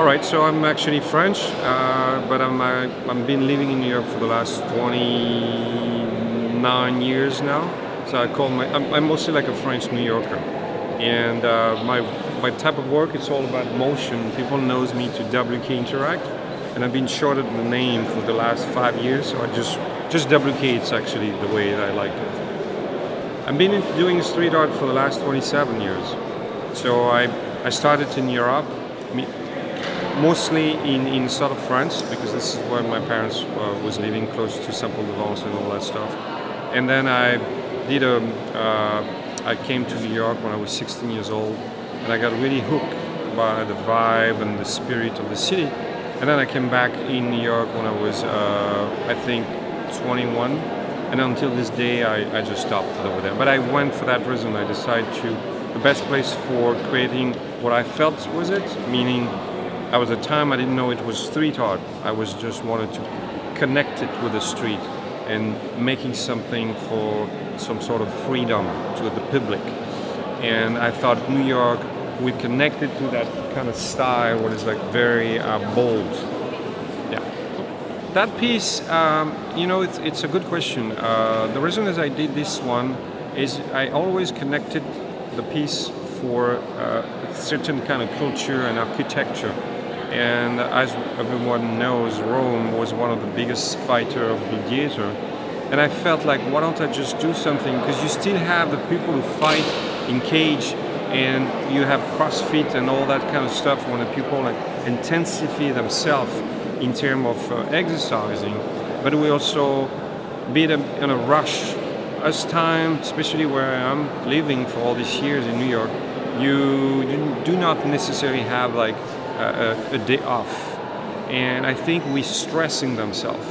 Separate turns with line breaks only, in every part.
All right, so I'm actually French, but I've been living in New York for the last 29 years now. So I'm mostly like a French New Yorker, and my type of work it's all about motion. People knows me to WK Interact, and I've been shorted the name for the last 5 years. So I just WK. It's actually the way that I like it. I've been doing street art for the last 27 years. So I started in Europe, mostly in south of France, because this is where my parents was living, close to Saint-Paul-de-Vence and all that stuff. And then I came to New York when I was 16 years old, and I got really hooked by the vibe and the spirit of the city. And then I came back in New York when I was, I think, 21. And until this day, I just stopped over there. But I went for that reason. I decided the best place for creating what I felt was it, meaning at the time I didn't know it was street art. I was just wanted to connect it with the street and making something for some sort of freedom to the public. And I thought New York would connect it to that kind of style, what is like very bold. Yeah. That piece, it's a good question. The reason is I did this one is I always connected the piece for a certain kind of culture and architecture. And as everyone knows, Rome was one of the biggest fighter of gladiator. And I felt like, why don't I just do something? Because you still have the people who fight in cage, and you have CrossFit and all that kind of stuff when the people like intensify themselves in terms of exercising. But we also be in a rush. As time, especially where I'm living for all these years in New York, you do not necessarily have like a day off, and I think we're stressing themselves.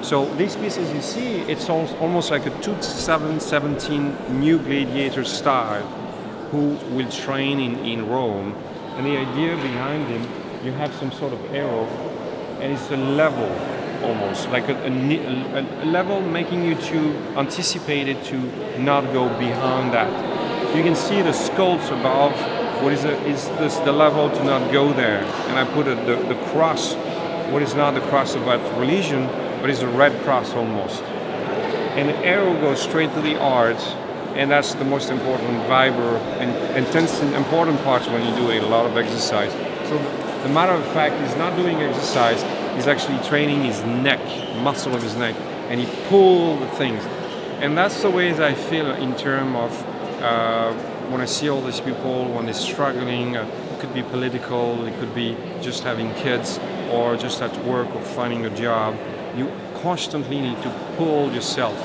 So these pieces you see, it's almost like a 2017 new gladiator style who will train in Rome, and the idea behind him, you have some sort of arrow, and it's a level almost, like a level making you to anticipate it to not go behind that. You can see the sculpts above. What is this the level to not go there? And I put the cross, what is not the cross about religion, but it's a red cross almost. And the arrow goes straight to the art, and that's the most important fiber and important parts when you do a lot of exercise. So the matter of fact, he's not doing exercise, he's actually training his neck, muscle of his neck, and he pulls the things. And that's the ways I feel in terms of when I see all these people, when they're struggling, it could be political, it could be just having kids, or just at work or finding a job, you constantly need to pull yourself.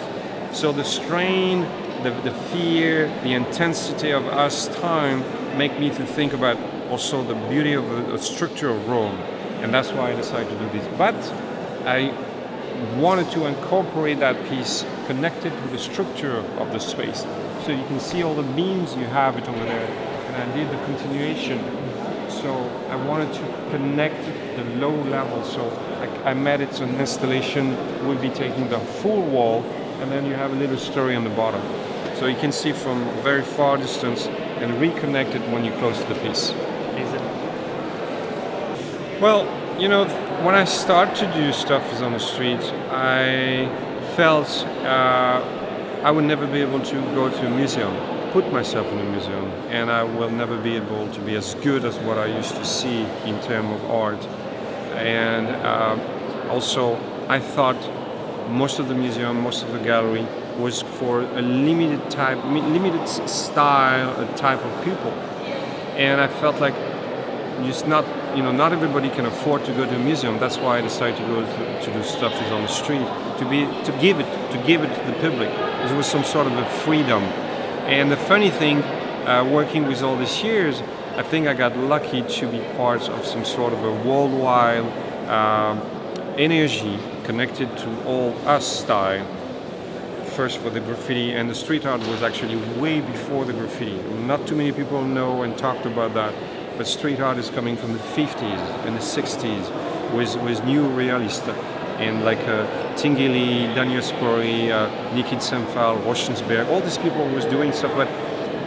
So the strain, the fear, the intensity of us time make me to think about also the beauty of the structure of Rome. And that's why I decided to do this. But I wanted to incorporate that piece connected with the structure of the space. So you can see all the beams you have it over there, and I did the continuation. So I wanted to connect the low level. So I made it so an installation will be taking the full wall, and then you have a little story on the bottom. So you can see from very far distance and reconnect it when you close the piece. Well, when I start to do stuff on the street, I felt I would never be able to go to a museum, put myself in a museum, and I will never be able to be as good as what I used to see in terms of art. And also, I thought most of the museum, most of the gallery was for a limited style, a type of people. And I felt like not everybody can afford to go to a museum. That's why I decided to go to do stuff on the street, to give it to the public. It was some sort of a freedom. And the funny thing, working with all these years, I think I got lucky to be part of some sort of a worldwide energy connected to all us style. First for the graffiti, and the street art was actually way before the graffiti. Not too many people know and talked about that. But street art is coming from the 50s and the 60s with new realists and like Tinguely, Daniel Spory, Nikit Semfal, Rauschenberg. All these people was doing stuff, but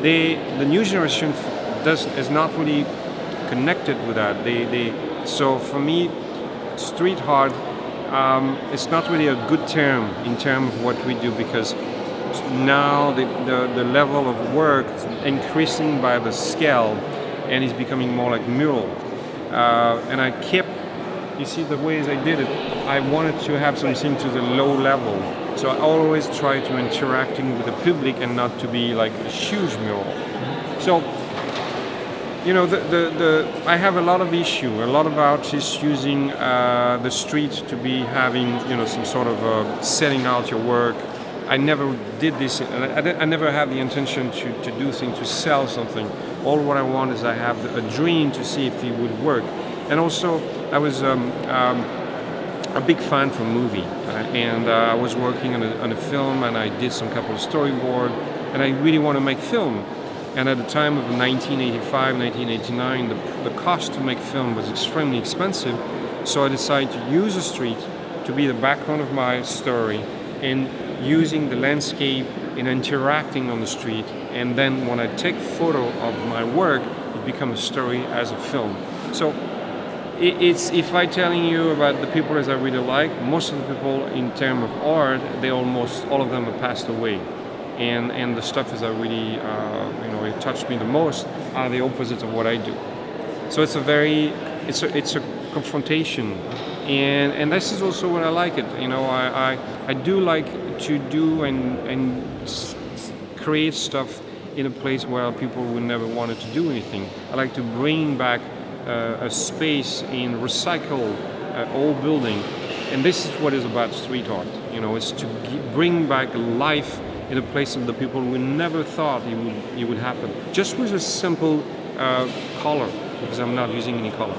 the new generation is not really connected with that. They So for me, street art, it's not really a good term in terms of what we do, because now the level of work is increasing by the scale, and it's becoming more like mural. And I kept, you see the ways I did it, I wanted to have something to the low level. So I always try to interacting with the public and not to be like a huge mural. So, you know, I have a lot of issue. A lot of artists using the street to be having, you know, some sort of setting out your work. I never did this. I never had the intention to do things, to sell something. All what I want is I have a dream to see if it would work. And also, I was a big fan for movie, and I was working on a film, and I did some couple of storyboard, and I really want to make film. And at the time of 1985, 1989, the cost to make film was extremely expensive, so I decided to use the street to be the background of my story, and using the landscape and interacting on the street, and then when I take photo of my work, it becomes a story as a film. So it's, if I telling you about the people that I really like, most of the people in terms of art, they almost all of them have passed away, and the stuff that really you know, it touched me the most are the opposite of what I do. So it's a very, it's a confrontation, and this is also what I like it. You know, I do like to do and create stuff in a place where people would never wanted to do anything. I like to bring back a space and recycle old building, and this is what is about street art. You know, it's to bring back life in a place of the people who never thought it would happen, just with a simple color, because I'm not using any color.